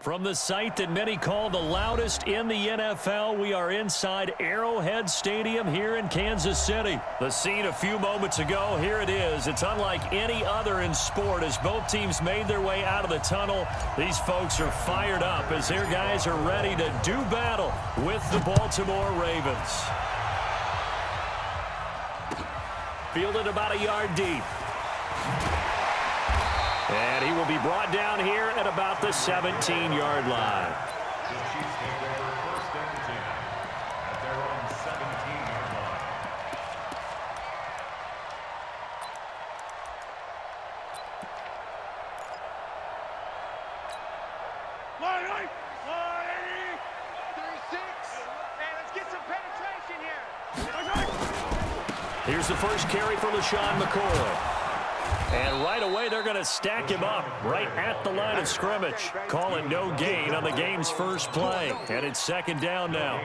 From the site that many call the loudest in the NFL, we are inside Arrowhead Stadium here in Kansas City. The scene a few moments ago, here it is. It's unlike any other in sport as both teams made their way out of the tunnel. These folks are fired up as their guys are ready to do battle with the Baltimore Ravens. Fielded about a yard deep. And he will be brought down here at about the 17-yard line. Here's the first carry for LaShawn McCoy. And right away, they're going to stack him up right at the line of scrimmage. Call it no gain on the game's first play. And it's second down now.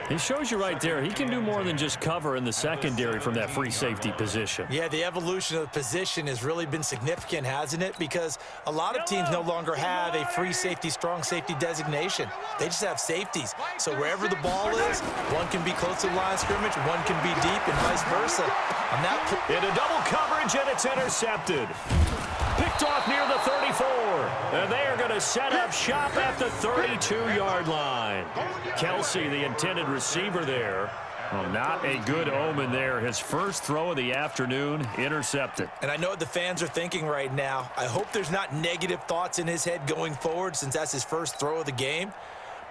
He shows you right there, he can do more than just cover in the secondary from that free safety position. Yeah, the evolution of the position has really been significant, hasn't it? Because a lot of teams no longer have a free safety, strong safety designation. They just have safeties. So wherever the ball is, one can be close to the line of scrimmage, one can be deep, and vice versa. Into double coverage, and it's intercepted. Picked off near the 34. And they are going to set up shop at the 32-yard line. Kelsey, the intended receiver there. Well, not a good omen there. His first throw of the afternoon, intercepted. And I know what the fans are thinking right now. I hope there's not negative thoughts in his head going forward since that's his first throw of the game.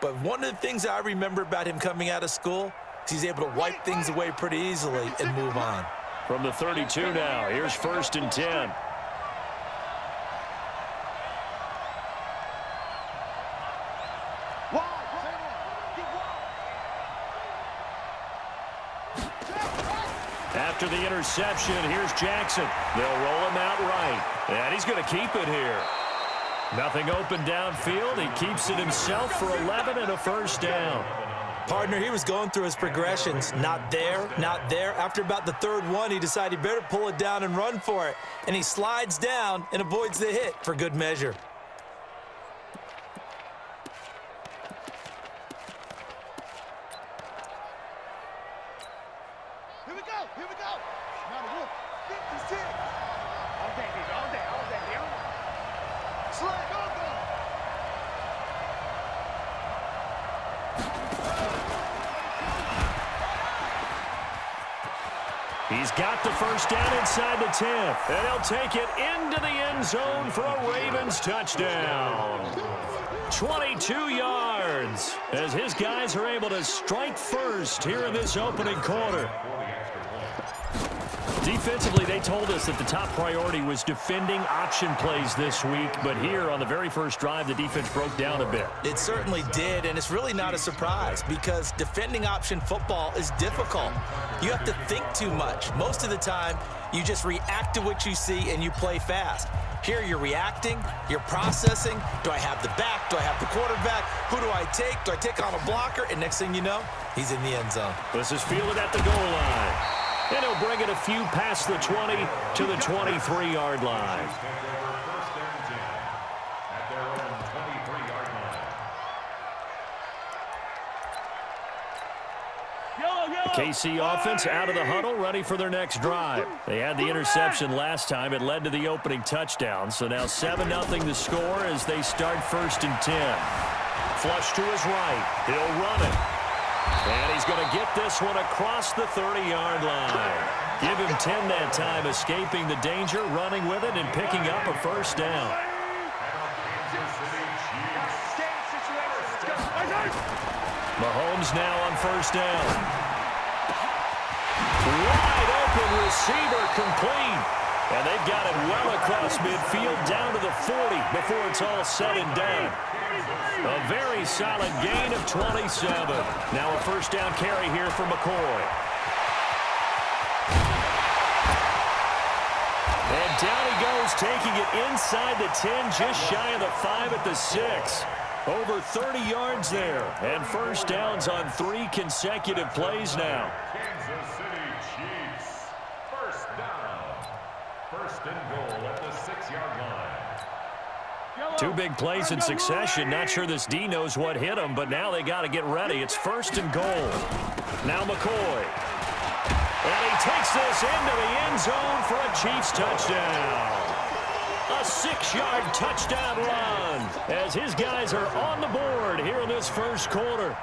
But one of the things I remember about him coming out of school is he's able to wipe things away pretty easily and move on. From the 32 now, here's 1st and 10. After the interception, here's Jackson. They'll roll him out right. And he's going to keep it here. Nothing open downfield. He keeps it himself for 11 and a first down. Partner, he was going through his progressions. Not there, not there. After about the third one, he decided he better pull it down and run for it. And he slides down and avoids the hit for good measure. Here we go, here we go. Now look, 56. All day, baby, all day, all day, all day. Slide, go, go. He's got the first down inside the 10. And he'll take it into the end zone for a Ravens touchdown. 22 yards as his guys are able to strike first here in this opening quarter. Defensively, they told us that the top priority was defending option plays this week, but here on the very first drive, the defense broke down a bit. It certainly did, and it's really not a surprise because defending option football is difficult. You have to think too much. Most of the time, you just react to what you see and you play fast. Here you're reacting, you're processing. Do I have the back? Do I have the quarterback? Who do I take? Do I take on a blocker? And next thing you know, he's in the end zone. This is fielded at the goal line. And he'll bring it a few past the 20 to the 23-yard line. KC offense out of the huddle, ready for their next drive. They had the interception last time. It led to the opening touchdown. So now 7-0 the score as they start 1st and 10. Flush to his right. He'll run it. And he's going to get this one across the 30-yard line. Give him 10 that time, escaping the danger, running with it, and picking up a first down. Mahomes now on 1st down. Wide open receiver complete. And they've got it well across midfield down to the 40 before it's all said and done. A very solid gain of 27. Now a first down carry here for McCoy. And down he goes, taking it inside the 10, just shy of the 5 at the 6. Over 30 yards there. And first downs on 3 consecutive plays now. Kansas City Chiefs. First down. First and goal at the 6-yard line. Two big plays in succession. Not sure this D knows what hit him, but now they got to get ready. It's 1st and goal. Now McCoy. And he takes this into the end zone for a Chiefs touchdown. A 6-yard touchdown run as his guys are on the board here in this first quarter.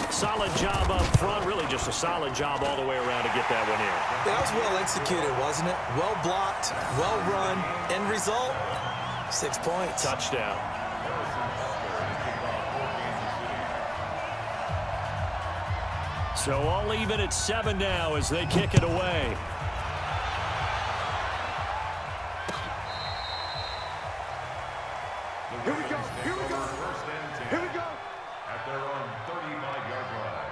Solid job up front. Really just a solid job all the way around to get that one in. That was well executed, wasn't it? Well blocked, well run. End result, 6 points. Touchdown. So all even at 7 now as they kick it away. Here we go. Here we go. Here we go. At their own 35-yard line.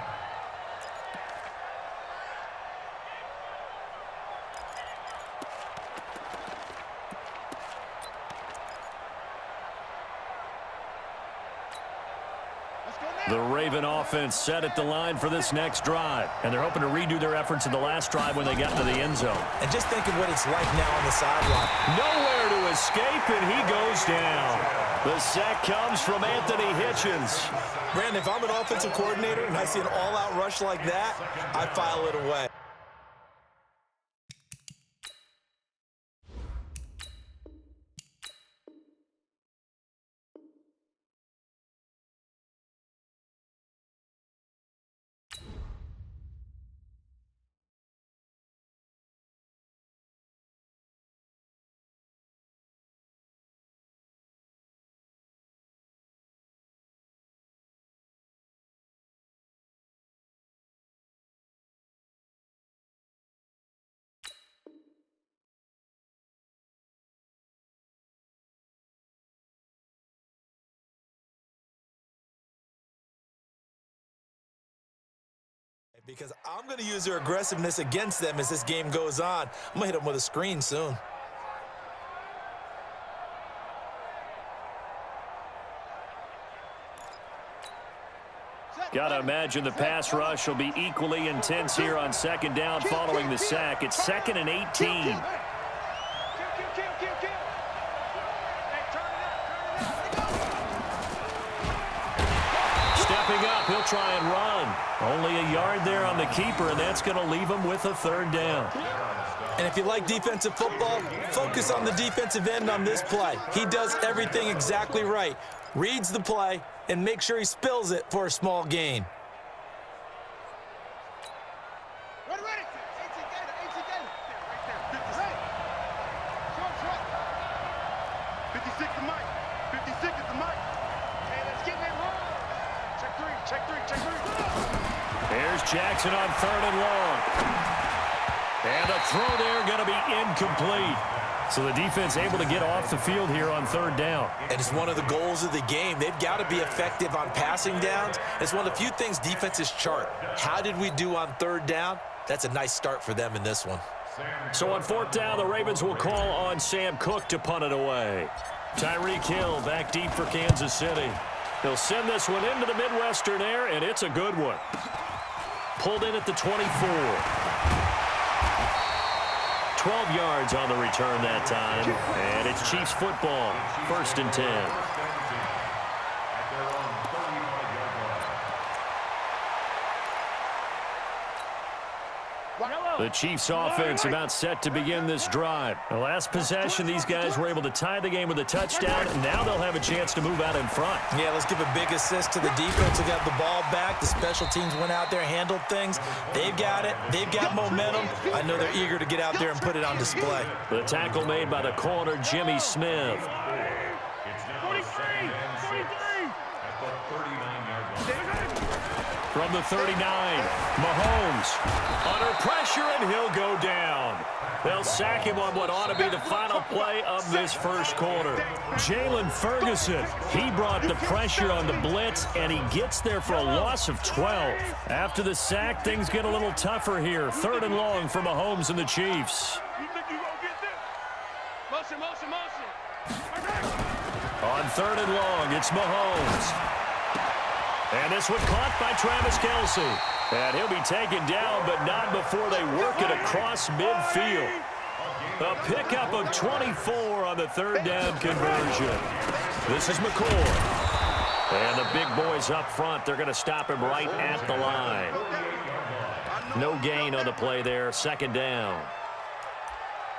The Raven offense set at the line for this next drive. And they're hoping to redo their efforts in the last drive when they got into the end zone. And just think of what it's like now on the sideline. Nowhere to escape, and he goes down. The sack comes from Anthony Hitchens. Brandon, if I'm an offensive coordinator and I see an all-out rush like that, I file it away. Because I'm going to use their aggressiveness against them as this game goes on. I'm going to hit them with a screen soon. Got to imagine the pass rush will be equally intense here on 2nd down following the sack. It's 2nd and 18. Stepping up, he'll try and run. Only a yard there on the keeper, and that's going to leave him with a 3rd down. And if you like defensive football, focus on the defensive end on this play. He does everything exactly right. Reads the play and make sure he spills it for a small gain. Ready. 18 gainer. Right there. 56. 56 the mic. 56 is the mic. Hey, let's get that run. Check three. Here's Jackson on 3rd and long. And a throw there going to be incomplete. So the defense able to get off the field here on 3rd down. And it's one of the goals of the game. They've got to be effective on passing downs. It's one of the few things defenses chart. How did we do on 3rd down? That's a nice start for them in this one. So on 4th down, the Ravens will call on Sam Cook to punt it away. Tyreek Hill back deep for Kansas City. He'll send this one into the Midwestern air, and it's a good one. Pulled in at the 24. 12 yards on the return that time. And it's Chiefs football. 1st and 10. The Chiefs offense about set to begin this drive. The last possession, these guys were able to tie the game with a touchdown, and now they'll have a chance to move out in front. Yeah, let's give a big assist to the defense who got the ball back. The special teams went out there, handled things. They've got it. They've got momentum. I know they're eager to get out there and put it on display. The tackle made by the corner, Jimmy Smith. It's now 2nd and 6 at the 39-yard line. From the 39, Mahomes under pressure, and he'll go down. They'll sack him on what ought to be the final play of this first quarter. Jalen Ferguson, he brought the pressure on the blitz, and he gets there for a loss of 12. After the sack, things get a little tougher here. 3rd and long for Mahomes and the Chiefs. You think you gonna get this? Motion. On 3rd and long, it's Mahomes. And this one caught by Travis Kelce. And he'll be taken down, but not before they work it across midfield. A pickup of 24 on the 3rd down conversion. This is McCoy. And the big boys up front, they're going to stop him right at the line. No gain on the play there, second down.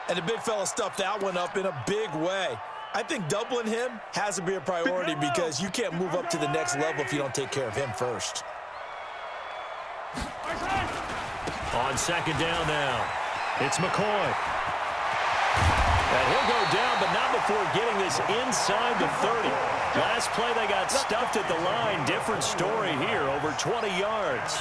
And the big fella stuffed that one up in a big way. I think doubling him has to be a priority because you can't move up to the next level if you don't take care of him first. On second down now, it's McCoy. And he'll go down, but not before getting this inside the 30. Last play, they got stuffed at the line. Different story here, over 20 yards.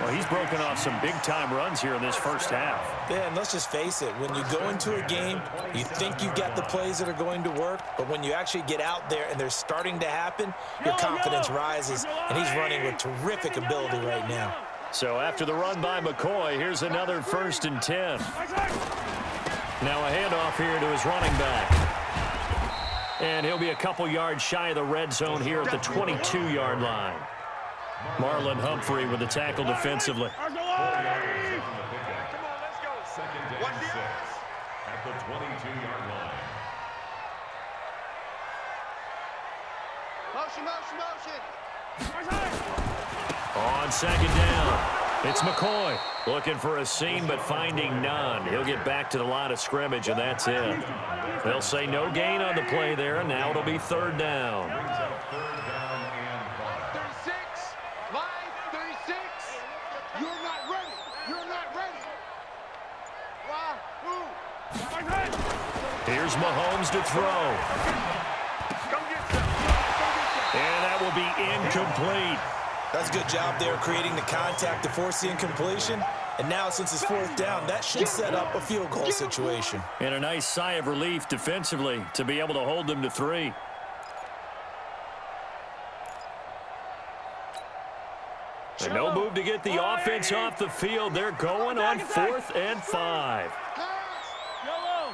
Well, he's broken off some big-time runs here in this first half. Yeah, and let's just face it. When you go into a game, you think you got the plays that are going to work, but when you actually get out there and they're starting to happen, your confidence rises, and he's running with terrific ability right now. So after the run by McCoy, here's another 1st and 10. Now a handoff here to his running back. And he'll be a couple yards shy of the red zone here at the 22-yard line. Marlon Humphrey with the tackle defensively. Come on, let's go. Second down 6 at the 22-yard line. Motion. On second down, it's McCoy. Looking for a seam, but finding none. He'll get back to the line of scrimmage, and that's it. They'll say no gain on the play there, and now it'll be third down. 36, line 36. You're not ready. Why? Here's Mahomes to throw. And that will be incomplete. That's a good job there creating the contact to force the incompletion. And now, since it's fourth down, that should set up a field goal situation. And a nice sigh of relief defensively to be able to hold them to 3. And no move to get the offense off the field. They're going on 4th and 5. Yellow.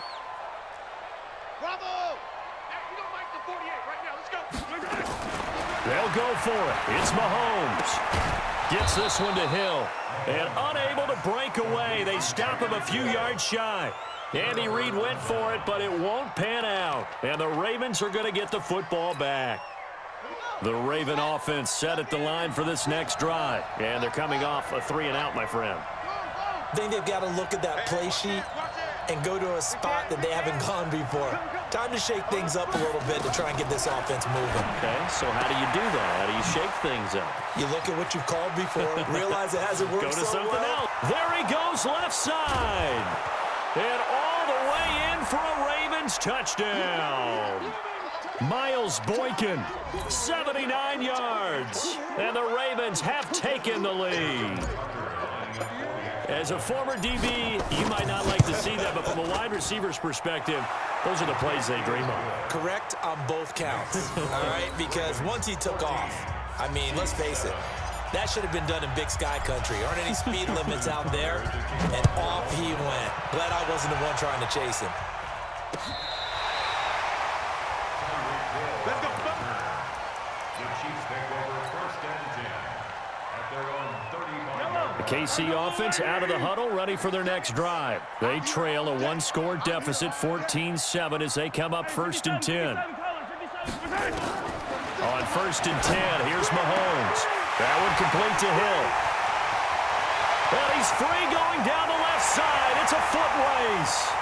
Bravo. You don't like the 48 right now. Let's go. They'll go for it. It's Mahomes. Gets this one to Hill. And unable to break away. They stop him a few yards shy. Andy Reid went for it, but it won't pan out. And the Ravens are going to get the football back. The Raven offense set at the line for this next drive. And they're coming off a 3-and-out, my friend. I think they've got to look at that play sheet and go to a spot that they haven't gone before. Time to shake things up a little bit to try and get this offense moving. Okay, so how do you do that? How do you shake things up? You look at what you've called before, realize it hasn't worked Go to so something well. else. There he goes, left side. And all the way in for a Ravens touchdown. Miles Boykin, 79 yards. And the Ravens have taken the lead. As a former DB, you might not like to see that, but from a wide receiver's perspective, those are the plays they dream of. Correct on both counts, all right? Because once he took off, I mean, let's face it, that should have been done in Big Sky Country. Aren't any speed limits out there? And off he went. Glad I wasn't the one trying to chase him. Let's go. The Chiefs take over 1st and 10 at their own 35. The KC offense out of the huddle, ready for their next drive. They trail a 1-score deficit, 14-7, as they come up 1st and 10. On 1st and 10, here's Mahomes. That one complete to Hill. Well, he's free going down the left side. It's a foot race.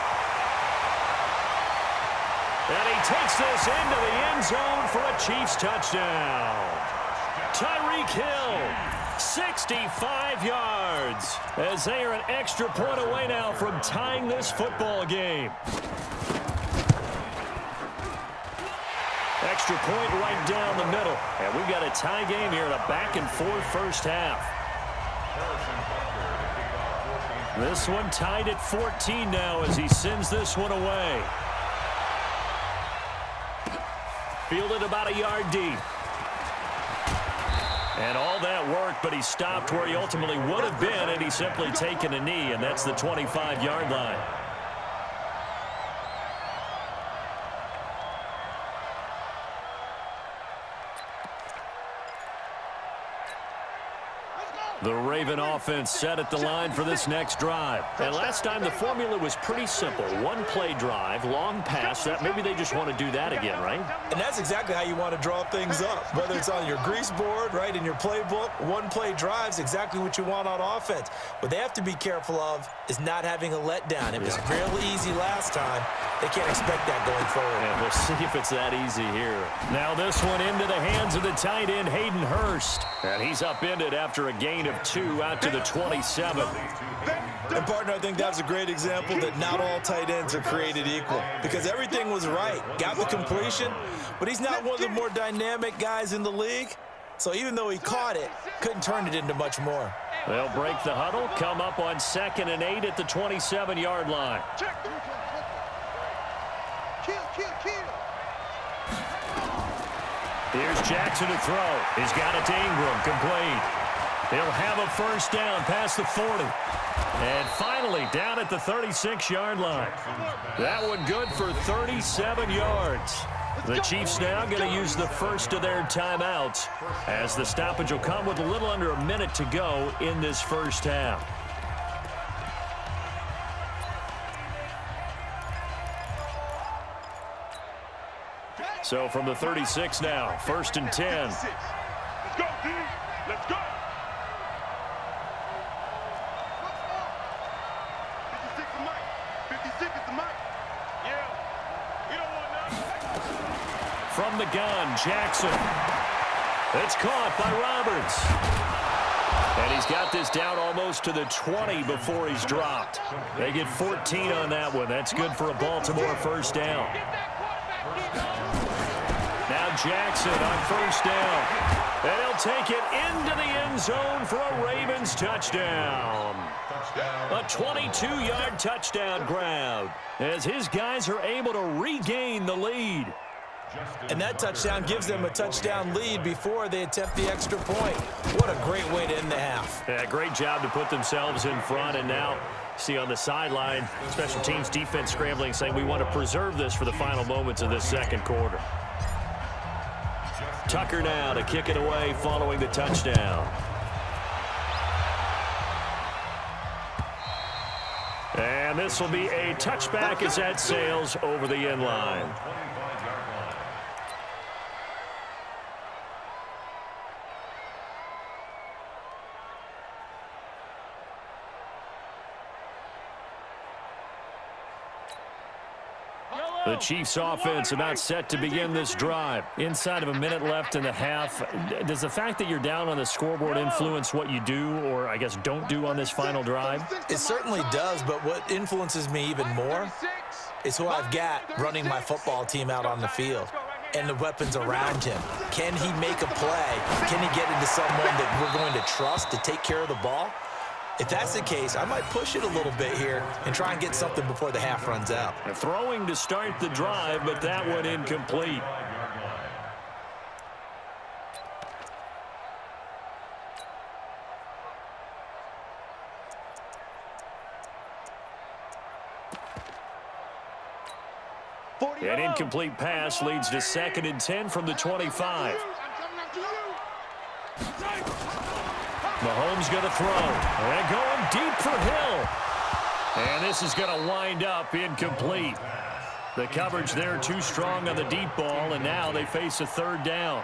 And he takes this into the end zone for a Chiefs touchdown. Tyreek Hill, 65 yards, as they are an extra point away now from tying this football game. Extra point right down the middle. And we've got a tie game here in a back-and-forth first half. This one tied at 14 now as he sends this one away. Fielded about a yard deep. And all that worked, but he stopped where he ultimately would have been, and he's simply taken a knee, and that's the 25-yard line. The Raven offense set at the line for this next drive. And last time the formula was pretty simple. One play drive, long pass. That maybe they just want to do that again, right? And that's exactly how you want to draw things up. Whether it's on your grease board, right, in your playbook, one play drive is exactly what you want on offense. What they have to be careful of is not having a letdown. It was real easy last time. They can't expect that going forward. And we'll see if it's that easy here. Now this one into the hands of the tight end, Hayden Hurst. And he's upended after a gain of 2 out to the 27. And, partner, I think that's a great example that not all tight ends are created equal because everything was right. Got the completion, but he's not one of the more dynamic guys in the league. So even though he caught it, couldn't turn it into much more. They'll break the huddle, come up on 2nd and 8 at the 27-yard line. Here's Jackson to throw. He's got it to Ingram, complete. He'll have a first down past the 40. And finally, down at the 36-yard line. That one good for 37 yards. The Chiefs now going to use the first of their timeouts as the stoppage will come with a little under a minute to go in this first half. So from the 36 now, 1st and 10. Let's go, D. Let's go. 56 is Mike. 56 is the Mike. Yeah. You don't want nothing. From the gun, Jackson. It's caught by Roberts. And he's got this down almost to the 20 before he's dropped. They get 14 on that one. That's good for a Baltimore first down. Now Jackson on first down. And he'll take it into the end zone for a Ravens touchdown. A 22-yard touchdown grab as his guys are able to regain the lead. And that touchdown gives them a touchdown lead before they attempt the extra point. What a great way to end the half. Yeah, great job to put themselves in front. And now see on the sideline, special teams defense scrambling, saying we want to preserve this for the final moments of this second quarter. Tucker now to kick it away following the touchdown. And this will be a touchback as that sails over the end line. The Chiefs offense about set to begin this drive. Inside of a minute left in the half. Does the fact that you're down on the scoreboard influence what you do or, I guess, don't do on this final drive? It certainly does, but what influences me even more is who I've got running my football team out on the field and the weapons around him. Can he make a play? Can he get into someone that we're going to trust to take care of the ball? If that's the case, I might push it a little bit here and try and get something before the half runs out. Throwing to start the drive, but that one incomplete. An incomplete pass leads to 2nd and 10 from the 25. Mahomes going to throw. And going deep for Hill. And this is going to wind up incomplete. The coverage there too strong on the deep ball, and now they face a 3rd down.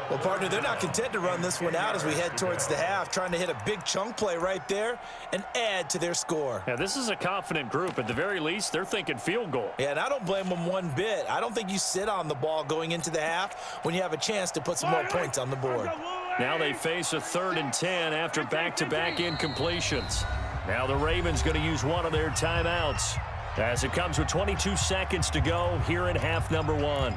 Well, partner, they're not content to run this one out as we head towards the half, trying to hit a big chunk play right there and add to their score. Yeah, this is a confident group. At the very least, they're thinking field goal. Yeah, and I don't blame them one bit. I don't think you sit on the ball going into the half when you have a chance to put some more points on the board. Now they face a 3rd and 10 after back-to-back incompletions. Now the Ravens going to use one of their timeouts as it comes with 22 seconds to go here in half number 1.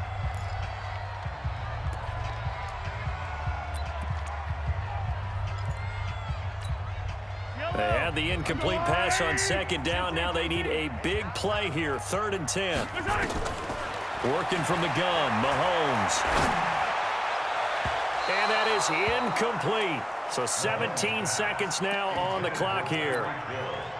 They had the incomplete pass on 2nd down. Now they need a big play here, 3rd and 10. Working from the gun, Mahomes. And that is incomplete. So 17 seconds now on the clock here.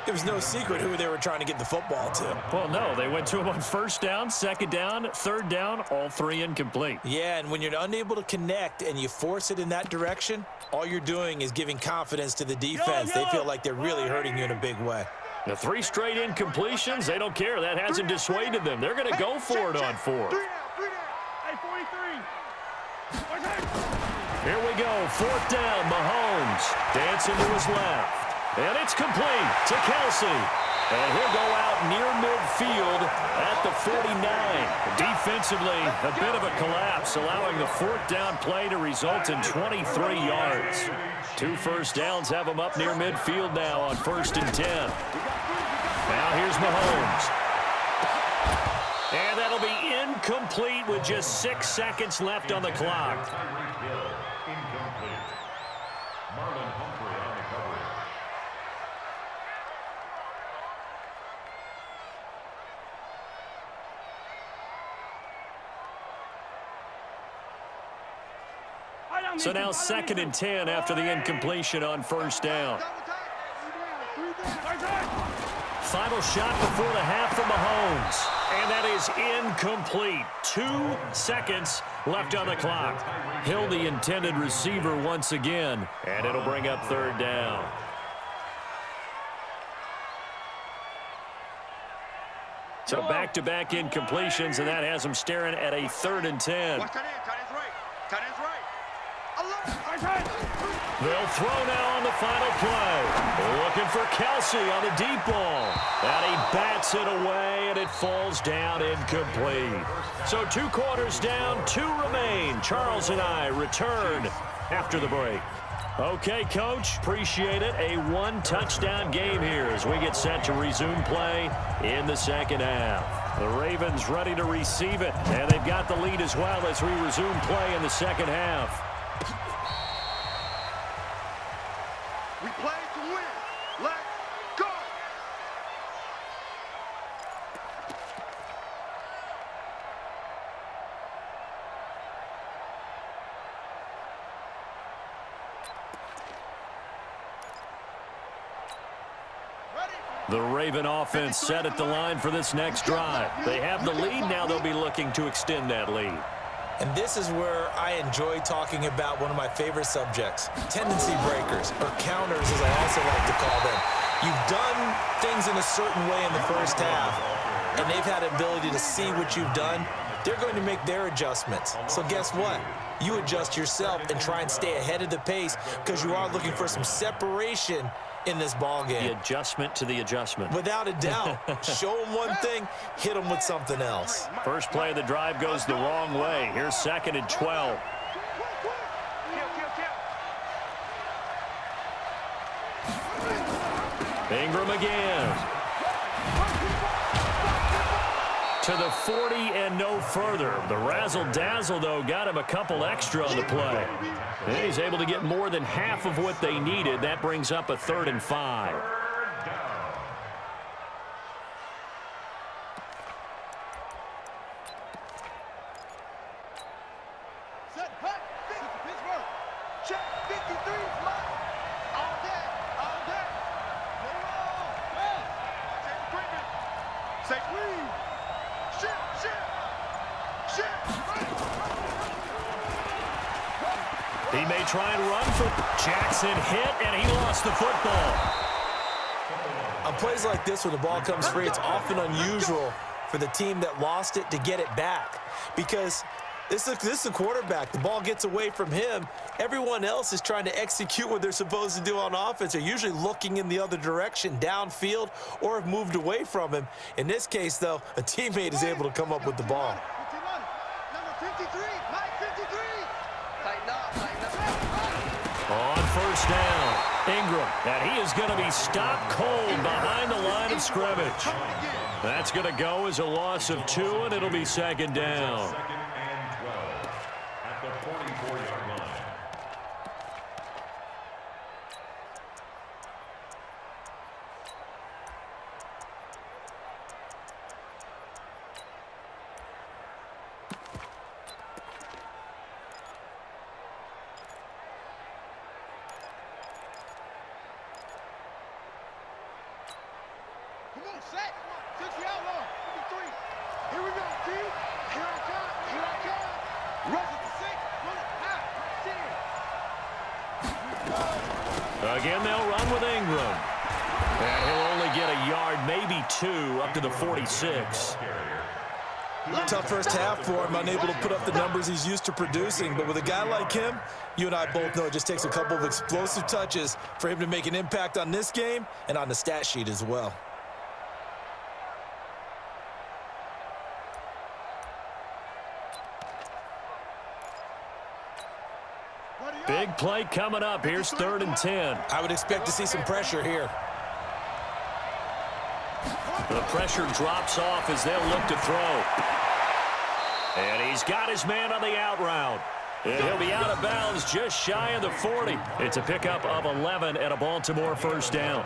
It was no secret who they were trying to get the football to. Well, no, they went to him on first down, second down, third down, all three incomplete. Yeah, and when you're unable to connect and you force it in that direction, all you're doing is giving confidence to the defense. They feel like they're really hurting you in a big way. The 3 straight incompletions, they don't care. That hasn't dissuaded them. They're going to go for it on 4th. Hey, 43. Here we go, 4th down, Mahomes dancing to his left. And it's complete to Kelsey. And he'll go out near midfield at the 49. Defensively, a bit of a collapse, allowing the 4th down play to result in 23 yards. 2 first downs have him up near midfield now on 1st and 10. Now here's Mahomes. And that'll be incomplete with just 6 seconds left on the clock. So now 2nd and 10 after the incompletion on 1st down. Final shot before the half for Mahomes. And that is incomplete. 2 seconds left on the clock. Hill, the intended receiver once again. And it'll bring up 3rd down. So back-to-back incompletions, and that has them staring at a 3rd and 10. Watch tight end. Tight end's right. Tight end's right. They'll throw now on the final play. Looking for Kelsey on the deep ball. And he bats it away, and it falls down incomplete. So 2 quarters down, 2 remain. Charles and I return after the break. Okay, Coach, appreciate it. A 1-touchdown game here as we get set to resume play in the second half. The Ravens ready to receive it, and they've got the lead as well as we resume play in the second half. We play to win. Let's go. The Raven offense set at the line for this next drive. They have the lead. Now they'll be looking to extend that lead. And this is where I enjoy talking about one of my favorite subjects, tendency breakers, or counters as I also like to call them. You've done things in a certain way in the first half, and they've had the ability to see what you've done. They're going to make their adjustments. So guess what? You adjust yourself and try and stay ahead of the pace because you are looking for some separation in this ball game. The adjustment to the adjustment. Without a doubt. Show them one thing, hit them with something else. First play of the drive goes the wrong way. Here's 2nd and 12. Ingram again. To the 40 and no further. The razzle-dazzle, though, got him a couple extra on the play. And he's able to get more than half of what they needed. That brings up a 3rd and 5. Set, hut, Pittsburgh. Check, 53 is mine. All day, all day. Let it roll. Take equipment. Say, please. He may try and run for Jackson hit, and he lost the football. On plays like this where the ball comes free, it's often unusual for the team that lost it to get it back because this is the quarterback. The ball gets away from him. Everyone else is trying to execute what they're supposed to do on offense. They're usually looking in the other direction, downfield, or have moved away from him. In this case, though, a teammate is able to come up with the ball. Number 53, Mike 53. Tighten up, tighten up. On 1st down, Ingram, and he is going to be stopped cold behind the line of scrimmage. That's going to go as a loss of 2, and it'll be 2nd down. At the 44-yard line. Come on, set. 60 outlaw. 53. Here we go, T. Here I come. Here I come. Rush it to 6. Run it high. 10. Again, they'll run with Ingram. And he'll only get a yard, maybe 2, up to the 46. Tough first half for him, unable to put up the numbers he's used to producing. But with a guy like him, you and I both know it just takes a couple of explosive touches for him to make an impact on this game and on the stat sheet as well. Big play coming up. Here's 3rd and 10. I would expect to see some pressure here. The pressure drops off as they'll look to throw. And he's got his man on the out route. And he'll be out of bounds just shy of the 40. It's a pickup of 11 and a Baltimore first down.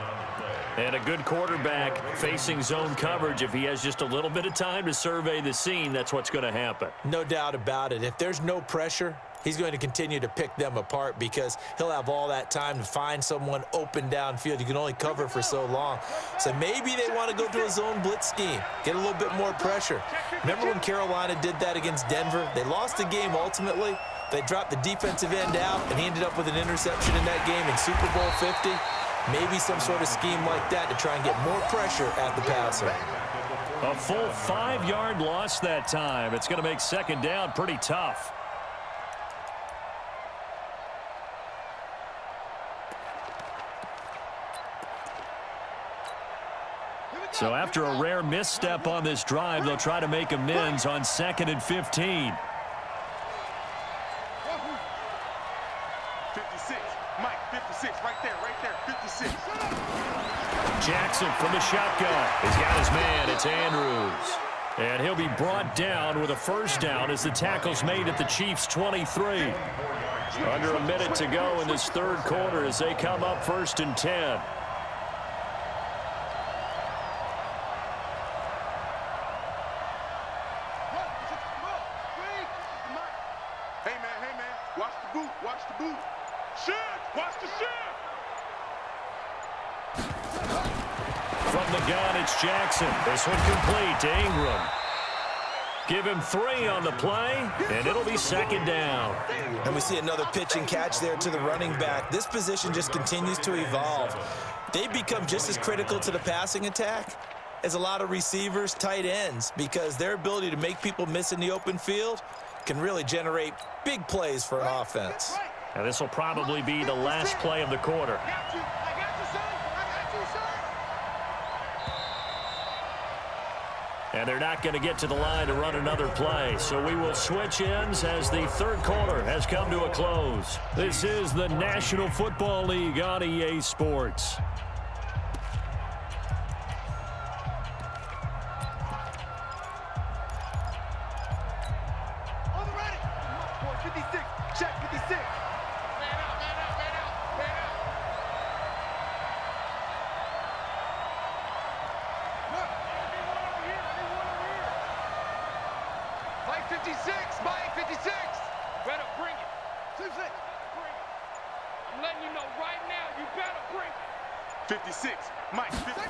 And a good quarterback facing zone coverage. If he has just a little bit of time to survey the scene, that's what's going to happen. No doubt about it. If there's no pressure, he's going to continue to pick them apart because he'll have all that time to find someone open downfield. You can only cover for so long. So maybe they want to go to a zone blitz scheme, get a little bit more pressure. Remember when Carolina did that against Denver? They lost the game ultimately. They dropped the defensive end out, and he ended up with an interception in that game in Super Bowl 50. Maybe some sort of scheme like that to try and get more pressure at the passer. A full 5-yard loss that time. It's going to make 2nd down pretty tough. So after a rare misstep on this drive, they'll try to make amends on 2nd and 15. 56. Mike, 56. Right there. 56. Jackson from the shotgun. He's got his man. It's Andrews. And he'll be brought down with a first down as the tackle's made at the Chiefs' 23. Under a minute to go in this 3rd quarter as they come up 1st and 10. Hey, man. Watch the boot. Shift. Watch the shift. From the gun, it's Jackson. This one complete to Ingram. Give him 3 on the play, and it'll be 2nd down. And we see another pitch and catch there to the running back. This position just continues to evolve. They become just as critical to the passing attack as a lot of receivers, tight ends, because their ability to make people miss in the open field can really generate big plays for an offense. And this will probably be the last play of the quarter. I got you, son. And they're not going to get to the line to run another play. So we will switch ends as the 3rd quarter has come to a close. This is the National Football League on EA Sports. On the ready. 56. Check 56. Man out. Look. Anyone over here. 56. Mike 56. Better bring it. 26. I'm letting you know right now, you better bring it. 56. Mike 56.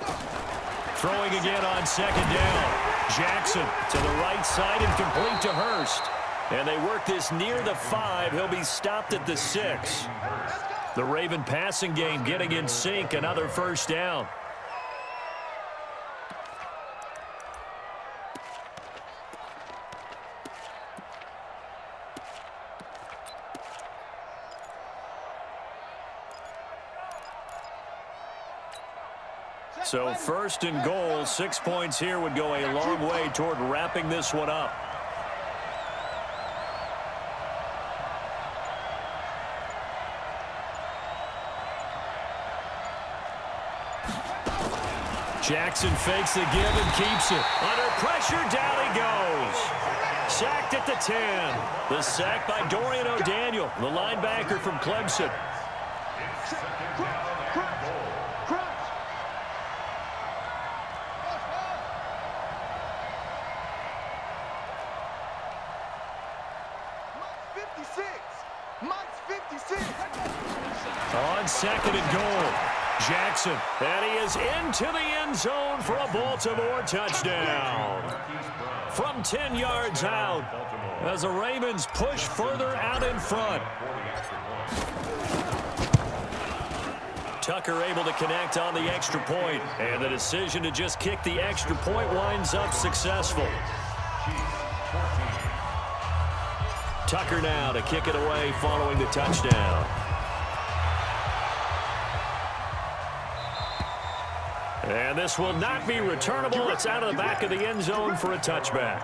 Throwing again on 2nd down. Jackson to the right side and complete to Hurst. And they work this near the 5. He'll be stopped at the 6. The Raven passing game getting in sync. Another first down. So 1st and goal, 6 points here would go a long way toward wrapping this one up. Jackson fakes the give and keeps it. Under pressure, down he goes. Sacked at the 10. The sack by Dorian O'Daniel, the linebacker from Clemson. Mike's 56. On 2nd and goal, Jackson, and he is into the end zone for a Baltimore touchdown. From 10 yards out, as the Ravens push further out in front. Tucker able to connect on the extra point, and the decision to just kick the extra point winds up successful. Tucker now to kick it away following the touchdown. And this will not be returnable. It's out of the back of the end zone for a touchback.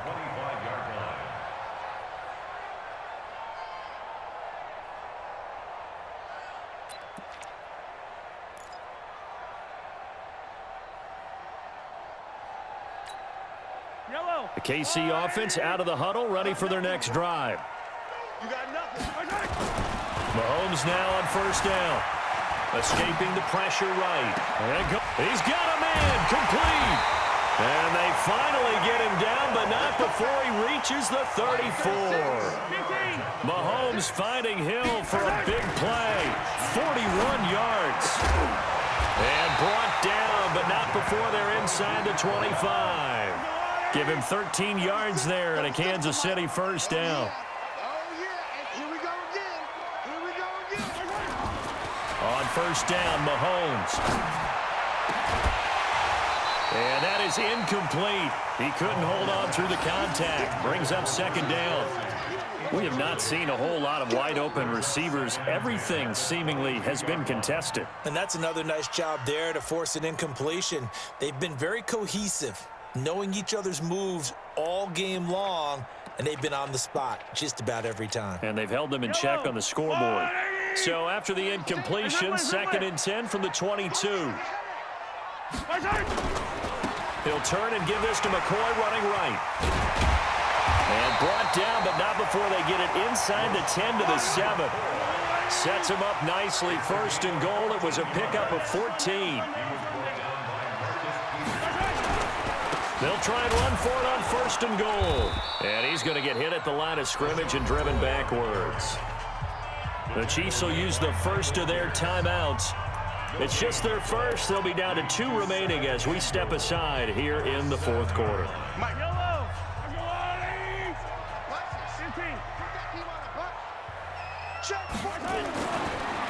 The KC offense out of the huddle, ready for their next drive. Mahomes now on first down. Escaping the pressure right. He's got a man, complete. And they finally get him down, but not before he reaches the 34. Mahomes finding Hill for a big play. 41 yards. And brought down, but not before they're inside the 25. Give him 13 yards there and a Kansas City first down. On first down, Mahomes. And that is incomplete. He couldn't hold on through the contact. Brings up second down. We have not seen a whole lot of wide-open receivers. Everything seemingly has been contested. And that's another nice job there to force an incompletion. They've been very cohesive, knowing each other's moves all game long, and they've been on the spot just about every time. And they've held them in check on the scoreboard. So after the incompletion, 2nd and 10 from the 22. He'll turn and give this to McCoy running right. And brought down, but not before they get it inside the 10 to the 7. Sets him up nicely. 1st and goal. It was a pickup of 14. They'll try and run for it on 1st and goal. And he's going to get hit at the line of scrimmage and driven backwards. The Chiefs will use the first of their timeouts. It's just their first. They'll be down to 2 remaining as we step aside here in the 4th quarter.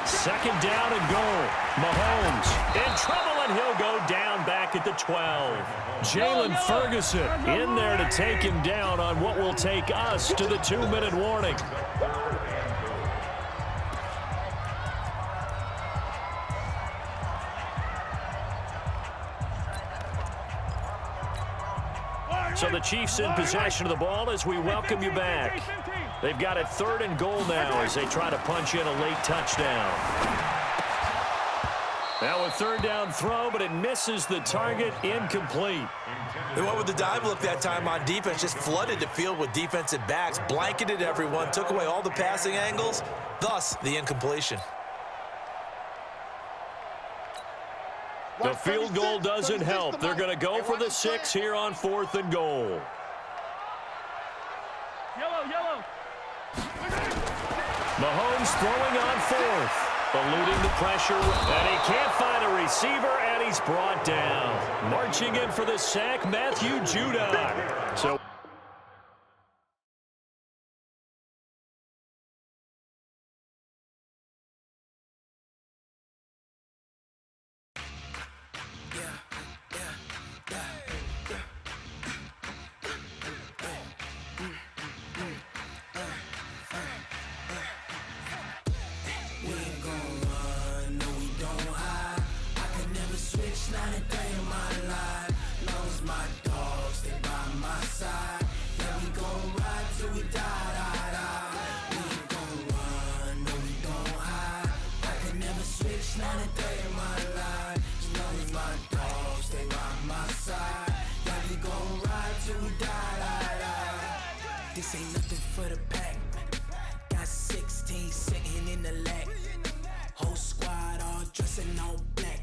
Second down and goal. Mahomes in trouble, and he'll go down back at the 12. Jalen Ferguson in there to take him down on what will take us to the 2-minute warning. So the Chiefs in possession of the ball as we welcome you back. They've got it 3rd and goal now as they try to punch in a late touchdown. Now a 3rd down throw, but it misses the target, incomplete. They went with the dive look that time on defense, just flooded the field with defensive backs, blanketed everyone, took away all the passing angles, thus the incompletion. The field goal doesn't help. They're going to go for the 6 here on 4th and goal. Mahomes throwing on 4th. Eluding the pressure, and he can't find a receiver, and he's brought down. Marching in for the sack, Matthew Judon. So this ain't nothing for the pack. Got 16 sitting in the lag. Whole squad all dressing all black.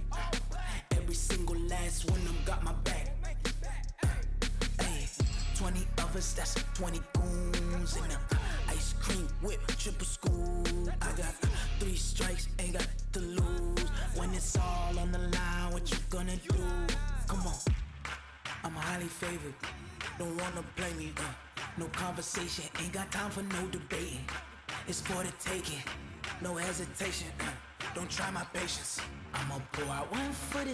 Every single last one of them got my back. Hey, 20 of us, that's 20 goons in the ice cream whip, triple scoop. I got 3 strikes, ain't got to lose. When it's all on the line, what you gonna do? Come on, I'm highly favored. Don't wanna play me, no conversation, ain't got time for no debating. It's for the taking, no hesitation. Don't try my patience. I'ma pour out one for the